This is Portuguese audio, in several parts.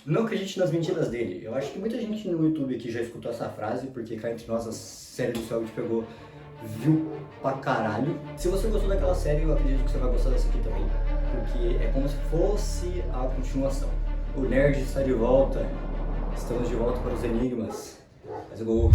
Não acredite nas mentiras dele. Eu acho que muita gente no YouTube aqui já escutou essa frase, porque cá entre nós a série do céu que pegou viu pra caralho. Se você gostou daquela série, eu acredito que você vai gostar dessa aqui também, porque é como se fosse a continuação. O Nerd está de volta. Estamos de volta para os enigmas. Let's go!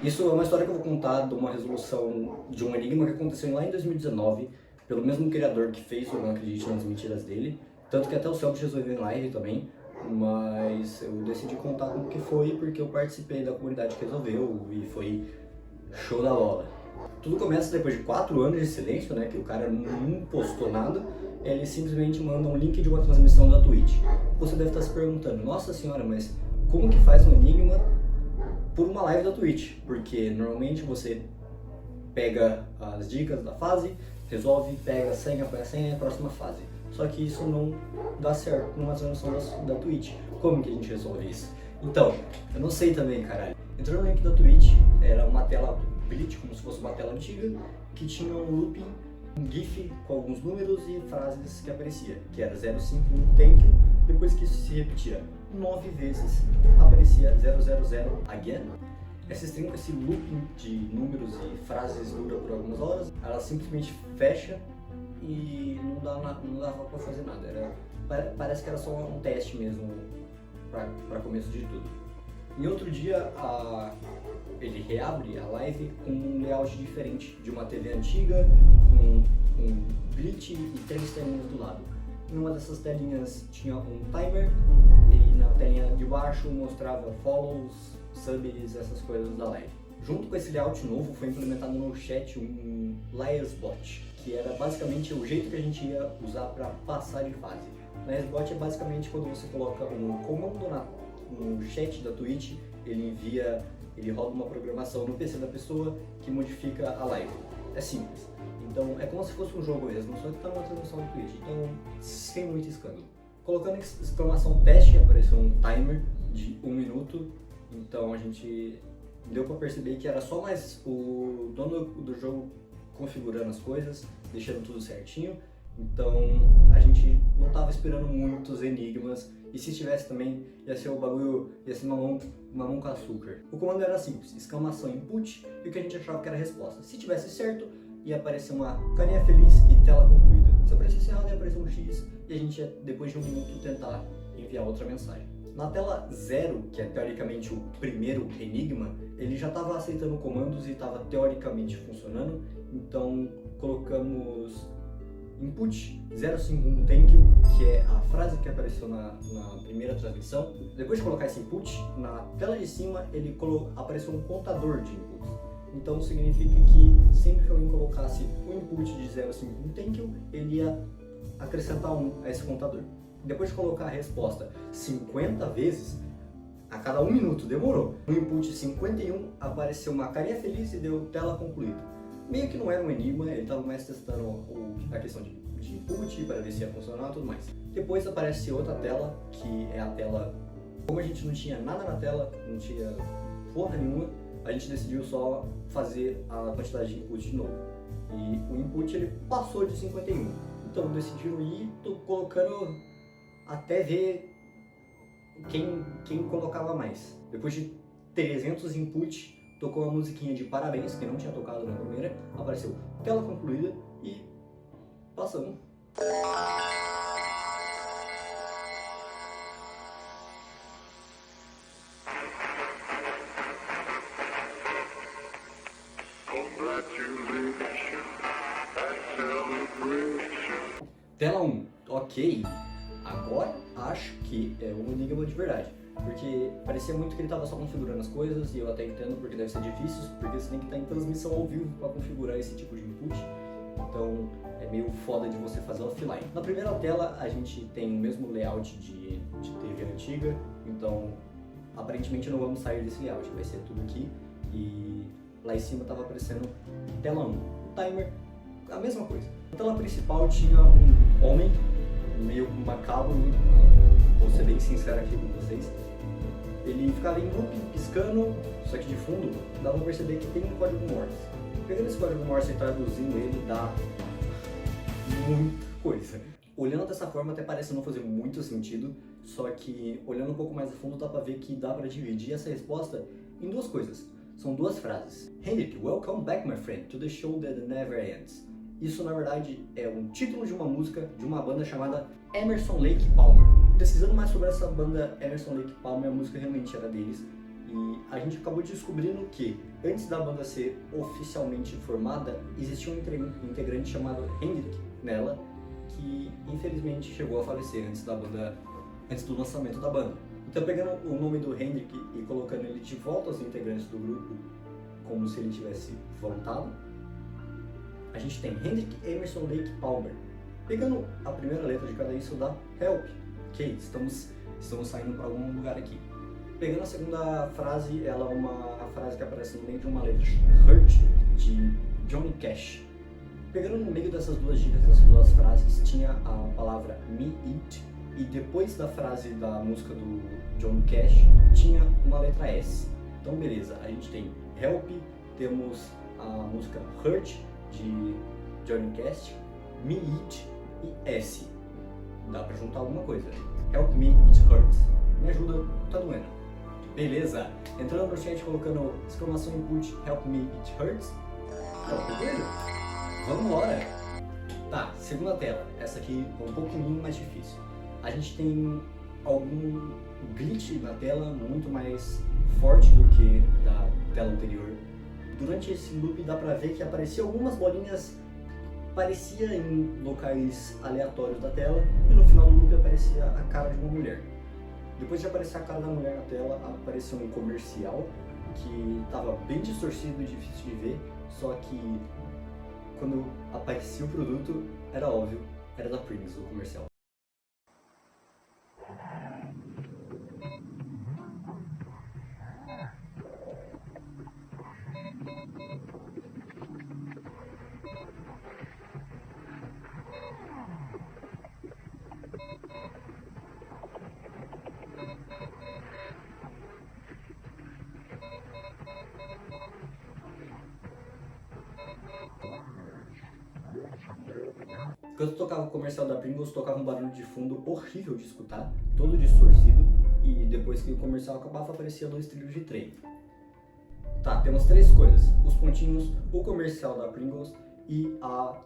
Isso é uma história que eu vou contar de uma resolução de um enigma que aconteceu lá em 2019, pelo mesmo criador que fez o Não Acredite nas Mentiras dele, tanto que até o Celso resolveu em live também, mas eu decidi contar como que foi porque eu participei da comunidade que resolveu e foi show da bola. Tudo começa depois de 4 anos de silêncio, né, que o cara não postou nada, ele simplesmente manda um link de uma transmissão da Twitch. Você deve estar se perguntando, nossa senhora, mas como que faz um enigma por uma live da Twitch? Porque normalmente você pega as dicas da fase, resolve, pega a senha, põe a senha, próxima fase. Só que isso não dá certo numa transmissão da Twitch. Como que a gente resolve isso? Então, eu não sei também, caralho. Entrou no link da Twitch, era uma tela Blitz, como se fosse uma tela antiga, que tinha um looping, um GIF com alguns números e frases que aparecia, que era 051 thank you, depois que isso se repetia 9 vezes, aparecia 000 again. Essa string com esse looping de números e frases dura por algumas horas, ela simplesmente fecha e não dava pra fazer nada. Parece que era só um teste mesmo para começo de tudo. Em outro dia, ele reabre a live com um layout diferente, de uma TV antiga, um glitch e 3 telinhas do lado. Em uma dessas telinhas tinha um timer e na telinha de baixo mostrava follows, subs, essas coisas da live. Junto com esse layout novo foi implementado no chat um Liarsbot, que era basicamente o jeito que a gente ia usar para passar de fase. Liarsbot é basicamente quando você coloca um comando no chat da Twitch, ele roda uma programação no PC da pessoa que modifica a live. É simples. Então é como se fosse um jogo mesmo, só que está numa transmissão do Twitch, então sem muito escândalo. Colocando exclamação teste, apareceu um timer de 1 minuto, então a gente deu para perceber que era só mais o dono do jogo configurando as coisas, deixando tudo certinho, então a gente não estava esperando muitos enigmas, e se tivesse também ia ser o bagulho, ia ser mamão com açúcar. O comando era simples, exclamação input e o que a gente achava que era a resposta. Se tivesse certo, ia aparecer uma carinha feliz e tela concluída. Se aparecesse errado, ia aparecer um X e a gente ia, depois de 1 minuto, tentar enviar outra mensagem. Na tela 0, que é teoricamente o primeiro enigma, ele já estava aceitando comandos e estava teoricamente funcionando, então colocamos input 051 thank you, que é a frase que apareceu na primeira transmissão. Depois de colocar esse input, na tela de cima apareceu um contador de inputs. Então significa que sempre que alguém colocasse o input de 051 thank you, ele ia acrescentar 1 a esse contador. Depois de colocar a resposta 50 vezes, a cada 1 minuto, demorou. No input 51 apareceu uma carinha feliz e deu tela concluída. Meio que não era um enigma, ele estava mais testando a questão de input para ver se ia funcionar e tudo mais. Depois aparece outra tela, que é a tela... Como a gente não tinha nada na tela, não tinha porra nenhuma, a gente decidiu só fazer a quantidade de input de novo. E o input ele passou de 51. Então decidiram ir, tô colocando até ver quem colocava mais. Depois de 300 input, tocou uma musiquinha de parabéns, que não tinha tocado na primeira, apareceu tela concluída e passamos. Tela 1, ok. Agora acho que é um enigma de verdade. porque parecia muito que ele estava só configurando as coisas, e eu até entendo porque deve ser difícil, porque você tem que estar em transmissão ao vivo para configurar esse tipo de input, então é meio foda de você fazer offline. Na primeira tela a gente tem o mesmo layout de TV antiga, então aparentemente não vamos sair desse layout, vai ser tudo aqui, e lá em cima estava aparecendo tela 1. O timer, a mesma coisa. Na tela principal tinha um homem, meio macabro, vou ser bem sincero aqui com vocês. Ele ficava em loop, piscando, só que de fundo dava pra perceber que tem um código Morse. Pegando esse código Morse e traduzindo ele dá muita coisa. Olhando dessa forma até parece não fazer muito sentido, só que olhando um pouco mais a fundo dá pra ver que dá pra dividir essa resposta em duas coisas. São duas frases. Hendrik, welcome back my friend, to the show that never ends. Isso na verdade é um título de uma música de uma banda chamada Emerson Lake Palmer. Pesquisando mais sobre essa banda Emerson Lake Palmer, a música realmente era deles. E a gente acabou descobrindo que, antes da banda ser oficialmente formada, existia um integrante chamado Hendrik nela, que infelizmente chegou a falecer antes do lançamento da banda. Então, pegando o nome do Hendrik e colocando ele de volta aos integrantes do grupo, como se ele tivesse voltado, a gente tem Hendrik Emerson Lake Palmer. Pegando a primeira letra de cada isso dá Help. Ok, estamos saindo para algum lugar aqui. Pegando a segunda frase, ela é uma frase que aparece no meio de uma letra Hurt, de Johnny Cash. Pegando no meio dessas duas dicas, dessas duas frases, tinha a palavra Me Eat, e depois da frase da música do Johnny Cash, tinha uma letra S. Então beleza, a gente tem Help, temos a música Hurt, de Johnny Cash, Me Eat e S. Dá pra juntar alguma coisa. Help me, it hurts. Me ajuda, tá doendo. Beleza. Entrando no chat colocando exclamação input Help me, it hurts. Tá pegando? Vamos embora. Tá, segunda tela. Essa aqui é um pouquinho mais difícil. A gente tem algum glitch na tela muito mais forte do que da tela anterior. Durante esse loop dá pra ver que apareciam algumas bolinhas, parecia em locais aleatórios da tela, e no final do loop aparecia a cara de uma mulher. Depois de aparecer a cara da mulher na tela, apareceu um comercial que estava bem distorcido e difícil de ver, só que quando aparecia o produto, era óbvio, era da Pringles o comercial. Quando tocava o comercial da Pringles, tocava um barulho de fundo horrível de escutar, todo distorcido, e depois que o comercial acabava, aparecia dois trilhos de trem. Tá, temos três coisas: os pontinhos, o comercial da Pringles e a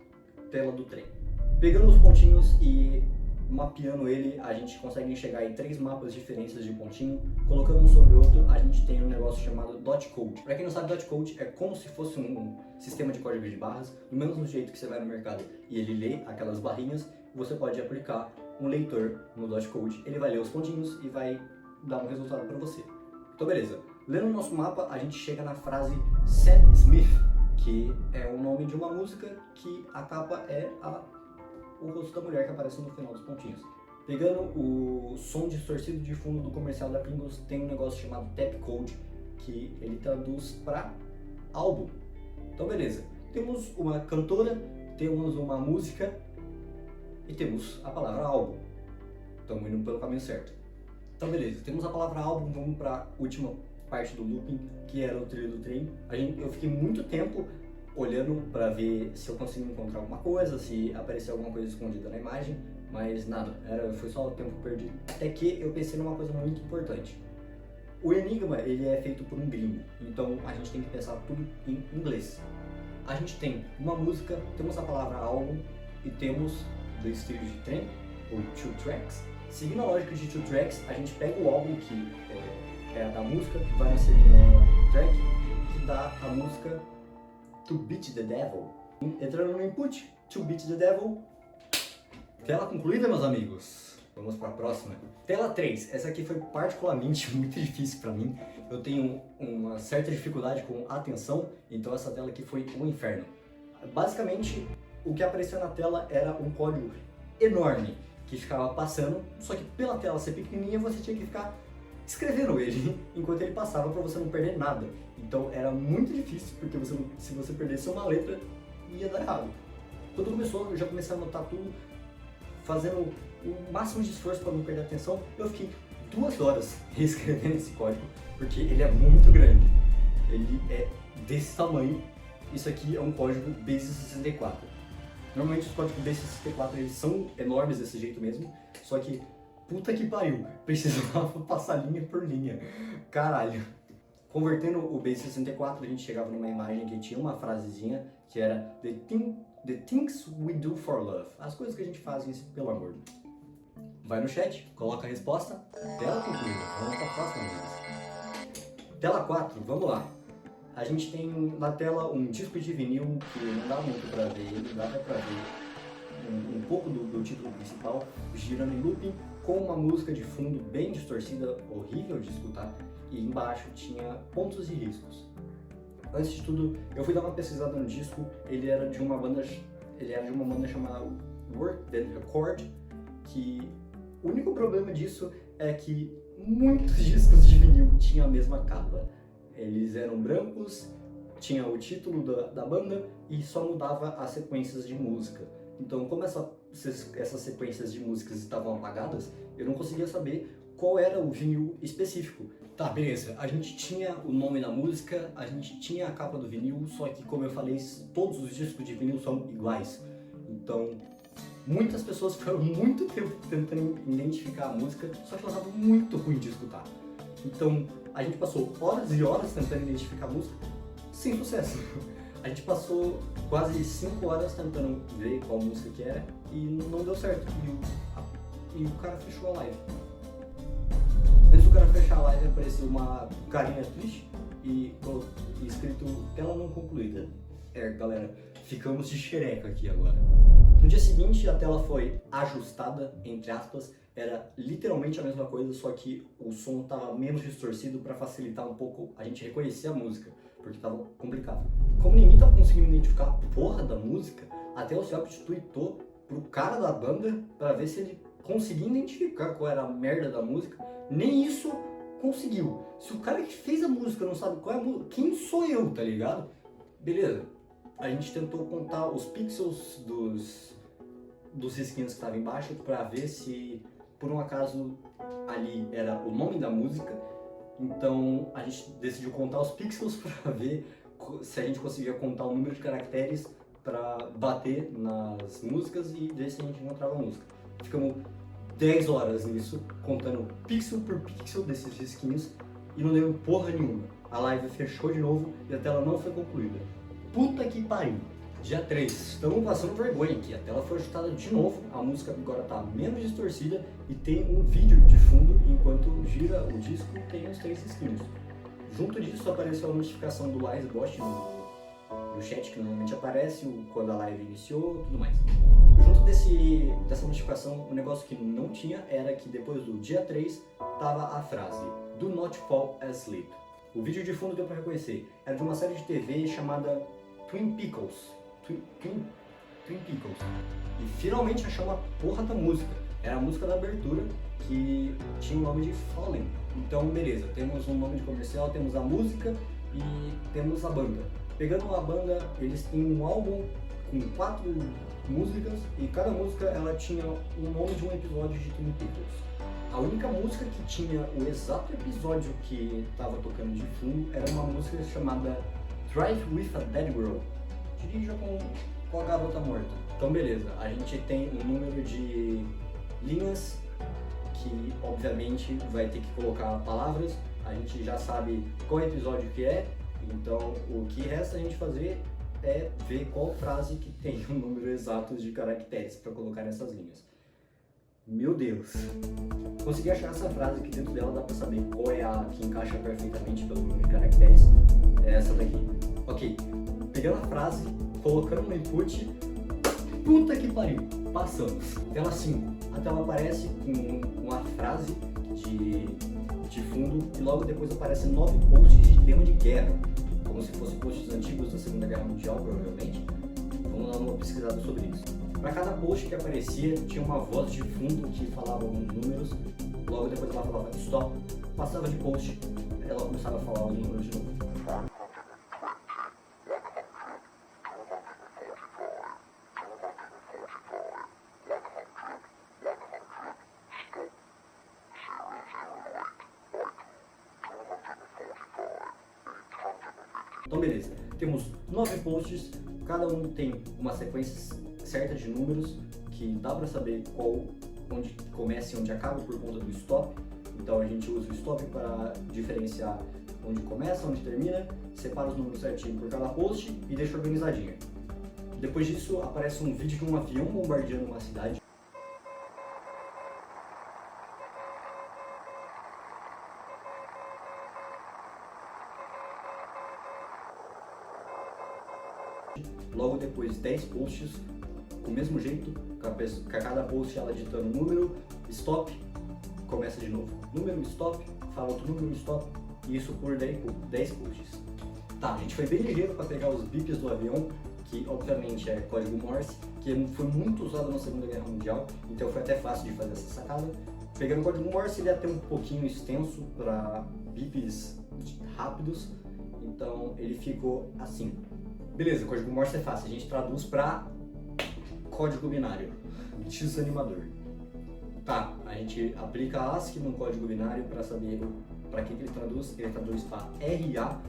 tela do trem. Pegando os pontinhos e mapeando ele, a gente consegue enxergar em três mapas diferentes de pontinho. Colocando um sobre o outro, a gente tem um negócio chamado dot code. Para quem não sabe, dot code é como se fosse um sistema de código de barras, do mesmo jeito que você vai no mercado e ele lê aquelas barrinhas, você pode aplicar um leitor no dot code, ele vai ler os pontinhos e vai dar um resultado para você. Então beleza, lendo o nosso mapa, a gente chega na frase Sam Smith, que é o nome de uma música que a capa é o rosto da mulher que aparece no final dos pontinhos. Pegando o som distorcido de fundo do comercial da Pringles, tem um negócio chamado tap code, que ele traduz para álbum. Então beleza, temos uma cantora, temos uma música e temos a palavra álbum. Estamos indo pelo caminho certo. Então beleza, temos a palavra álbum, vamos para a última parte do looping, que era o trilho do trem. Eu fiquei muito tempo olhando para ver se eu consigo encontrar alguma coisa, se aparecia alguma coisa escondida na imagem, mas nada, foi só o tempo perdido. Até que eu pensei numa coisa muito importante. O Enigma, ele é feito por um gringo, então a gente tem que pensar tudo em inglês. A gente tem uma música, temos a palavra álbum e temos dois trilhos de trem, ou two tracks. Seguindo a lógica de two tracks, a gente pega o álbum que é a da música, vai na segunda track, que dá a música To Beat the Devil. Entrando no input, To Beat the Devil. Tela concluída, meus amigos. Vamos para a próxima. Tela 3. Essa aqui foi particularmente muito difícil para mim. Eu tenho uma certa dificuldade com atenção, então essa tela aqui foi um inferno. Basicamente, o que apareceu na tela era um código enorme que ficava passando, só que pela tela ser pequenininha você tinha que ficar escrevendo ele enquanto ele passava para você não perder nada. Então era muito difícil, porque se você perdesse uma letra, ia dar errado. Quando começou, eu já comecei a anotar tudo, fazendo o máximo de esforço para não perder a atenção. Eu fiquei 2 horas reescrevendo esse código, porque ele é muito grande. Ele é desse tamanho. Isso aqui é um código Base 64. Normalmente os códigos Base 64 eles são enormes desse jeito mesmo, só que puta que pariu, precisava passar linha por linha. Caralho. Convertendo o Base 64, a gente chegava numa imagem que tinha uma frasezinha que era The things we do for love. As coisas que a gente faz isso pelo amor. Vai no chat, coloca a resposta, tela concluída. Vamos para a próxima vez. Tela 4, vamos lá. A gente tem na tela um disco de vinil que não dá muito pra ver, não dá pra ver um pouco do título principal girando em looping com uma música de fundo bem distorcida, horrível de escutar, e embaixo tinha pontos e riscos. Antes de tudo, eu fui dar uma pesquisada no disco. Ele era de uma banda chamada Work Then Record, que o único problema disso é que muitos discos de vinil tinham a mesma capa. Eles eram brancos, tinha o título da banda e só mudava as sequências de música. Então, como essas sequências de músicas estavam apagadas, eu não conseguia saber qual era o vinil específico. Tá, beleza, a gente tinha o nome da música, a gente tinha a capa do vinil, só que, como eu falei, todos os discos de vinil são iguais. Então, muitas pessoas ficaram muito tempo tentando identificar a música, só que elas estavam muito ruins de escutar. Então, a gente passou horas e horas tentando identificar a música, sem sucesso. A gente passou quase 5 horas tentando ver qual música que era e não deu certo. E o cara fechou a live. Antes do cara fechar a live, apareceu uma carinha triste e escrito tela não concluída. Galera, ficamos de xereca aqui agora. No dia seguinte, a tela foi ajustada, entre aspas. Era literalmente a mesma coisa, só que o som estava menos distorcido para facilitar um pouco a gente reconhecer a música, porque estava complicado. Como ninguém estava conseguindo identificar a porra da música, até o Celpit tweetou pro cara da banda para ver se ele conseguia identificar qual era a merda da música. Nem isso conseguiu. Se o cara que fez a música não sabe qual é a música, quem sou eu, tá ligado? Beleza. A gente tentou contar os pixels dos risquinhos que estavam embaixo para ver se por um acaso ali era o nome da música. Então a gente decidiu contar os pixels para ver se a gente conseguia contar o número de caracteres para bater nas músicas e ver se a gente encontrava a música. Ficamos 10 horas nisso, contando pixel por pixel desses risquinhos e não deu porra nenhuma. A live fechou de novo e a tela não foi concluída. Puta que pariu! Dia 3, estamos passando vergonha aqui, a tela foi ajustada de novo, a música agora está menos distorcida e tem um vídeo de fundo enquanto gira o disco e tem os 3 risquinhos. Junto disso apareceu a notificação do Livebot no chat, que normalmente aparece quando a live iniciou e tudo mais. Junto dessa notificação, o negócio que não tinha era que depois do dia 3 tava a frase Do not fall asleep. O vídeo de fundo deu para reconhecer, era de uma série de TV chamada Twin Peaks. E finalmente achamos a porra da música. Era a música da abertura que tinha o nome de Fallen. Então beleza, temos um nome de comercial, temos a música e temos a banda. Pegando a banda, eles têm um álbum com 4 músicas e cada música ela tinha o nome de um episódio de Twin Peaks. A única música que tinha o exato episódio que estava tocando de fundo era uma música chamada Drive with a Dead Girl. Dirija com a garota morta. Então beleza, a gente tem um número de linhas que obviamente vai ter que colocar palavras. A gente já sabe qual episódio que é, então o que resta a gente fazer é ver qual frase que tem o número exato de caracteres para colocar nessas linhas. Meu Deus! Consegui achar essa frase que dentro dela dá para saber qual é a que encaixa perfeitamente pelo número de caracteres. É essa daqui. Ok, pegando a frase, colocando no input, Puta que pariu, passamos. Tela 5. A tela aparece com uma frase de fundo e logo depois aparecem 9 posts de tema de guerra, como se fossem posts antigos da Segunda Guerra Mundial, provavelmente. Vamos dar uma pesquisada sobre isso. Para cada post que aparecia, tinha uma voz de fundo que falava alguns números, logo depois ela falava stop, passava de post, ela começava a falar os números de novo. Então beleza, temos 9 posts, cada um tem uma sequência certa de números que dá para saber onde começa e onde acaba por conta do stop. Então a gente usa o stop para diferenciar onde começa, onde termina, separa os números certinho por cada post e deixa organizadinho. Depois disso aparece um vídeo de um avião bombardeando uma cidade. Logo depois 10 posts do mesmo jeito, com cada post ela digitando número, stop, começa de novo. Número, stop, fala outro número, stop, e isso por 10 posts. Tá, a gente foi bem ligeiro para pegar os bips do avião, que obviamente é código Morse, que foi muito usado na Segunda Guerra Mundial, então foi até fácil de fazer essa sacada. Pegando o código Morse, ele é até um pouquinho extenso para bips rápidos, então ele ficou assim. Beleza, código Morse é fácil, a gente traduz para código binário, desanimador. Tá, a gente aplica ASCII no código binário para saber para que ele traduz para RA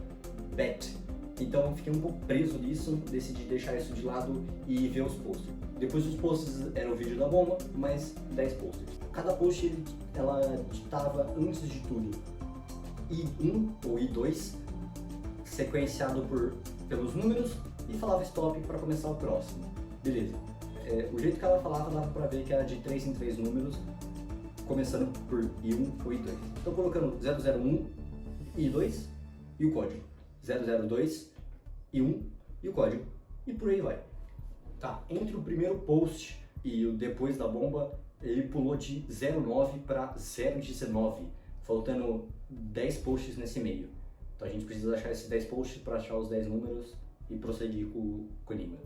BET. Então eu fiquei um pouco preso nisso, decidi deixar isso de lado e ver os posts. Depois dos posts era o vídeo da bomba, mais 10 posts. Cada post ela ditava antes de tudo I1 ou I2, sequenciado pelos números, e falava stop para começar o próximo. Beleza. O jeito que ela falava dava para ver que era de 3 em 3 números, começando por I1 ou I2. Estou colocando 001, I2 e o código. 002, I1 e o código. E por aí vai. Tá, entre o primeiro post e o depois da bomba, ele pulou de 09 para 019, faltando 10 posts nesse meio. Então a gente precisa achar esses 10 posts para achar os 10 números e prosseguir com o enigma.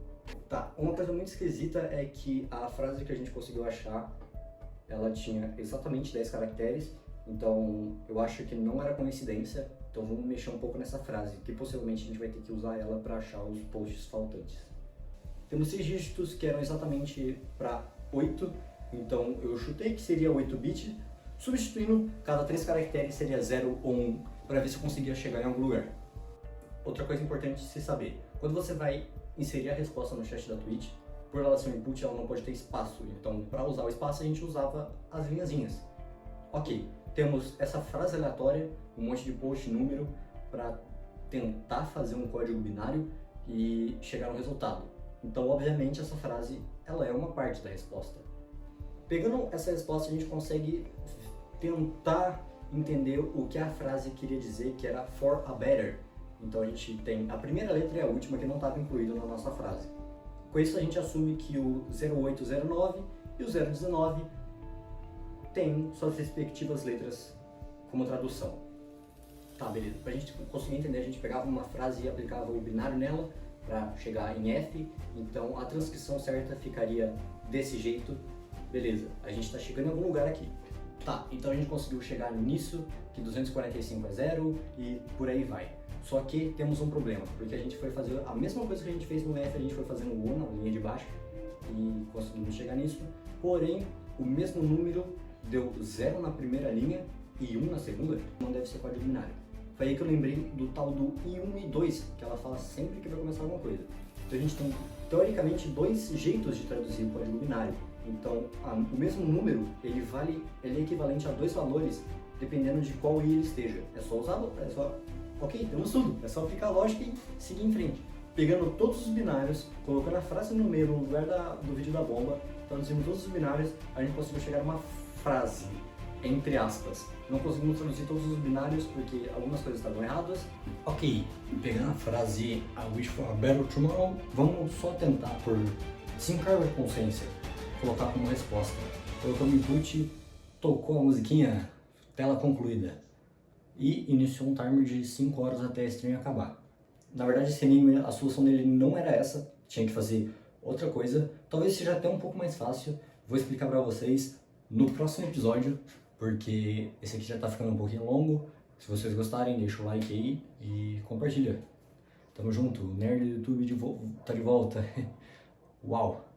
Tá, uma coisa muito esquisita é que a frase que a gente conseguiu achar, ela tinha exatamente 10 caracteres, então eu acho que não era coincidência, então vamos mexer um pouco nessa frase, que possivelmente a gente vai ter que usar ela para achar os posts faltantes. Temos 6 dígitos que eram exatamente para 8, então eu chutei que seria 8-bit, substituindo cada 3 caracteres seria 0 ou 1, para ver se eu conseguia chegar em algum lugar. Outra coisa importante de se saber, quando você vai inserir a resposta no chat da Twitch, por ela ser um input, ela não pode ter espaço, então para usar o espaço a gente usava as linhazinhas. Ok, temos essa frase aleatória, um monte de post número para tentar fazer um código binário e chegar no resultado. Então obviamente essa frase ela é uma parte da resposta. Pegando essa resposta a gente consegue tentar entender o que a frase queria dizer, que era for a better. Então a gente tem a primeira letra e a última que não estava incluída na nossa frase. Com isso a gente assume que o 0809 e o 019 têm suas respectivas letras como tradução. Tá, beleza. Pra gente conseguir entender, a gente pegava uma frase e aplicava o binário nela para chegar em F, então a transcrição certa ficaria desse jeito. Beleza, a gente está chegando em algum lugar aqui. Tá, então a gente conseguiu chegar nisso, que 245 é 0 e por aí vai. Só que temos um problema, porque a gente foi fazer a mesma coisa que a gente fez no F, a gente foi fazer no O, na linha de baixo, e conseguimos chegar nisso, porém o mesmo número deu 0 na primeira linha e 1 na segunda, não deve ser código binário. Foi aí que eu lembrei do tal do I1 e 2, que ela fala sempre que vai começar alguma coisa. Então a gente tem, teoricamente, 2 jeitos de traduzir o código binário. Então o mesmo número, ele é equivalente a 2 valores, dependendo de qual I ele esteja. É só usar, ok, temos tudo, é só aplicar a lógica e seguir em frente. Pegando todos os binários, colocando a frase no meio, no lugar do vídeo da bomba, traduzindo todos os binários, a gente conseguiu chegar a uma frase, entre aspas. Não conseguimos traduzir todos os binários porque algumas coisas estavam erradas. Ok, pegando a frase I wish for a better tomorrow, vamos só tentar por Se encargo de consciência, colocar como resposta. Colocou no input, tocou a musiquinha, tela concluída. E iniciou um timer de 5 horas até a stream acabar. Na verdade, esse anime, a solução dele não era essa, tinha que fazer outra coisa. Talvez seja até um pouco mais fácil. Vou explicar pra vocês no próximo episódio, porque esse aqui já tá ficando um pouquinho longo. Se vocês gostarem, deixa o like aí e compartilha. Tamo junto, o Nerd do YouTube tá de volta. Uau!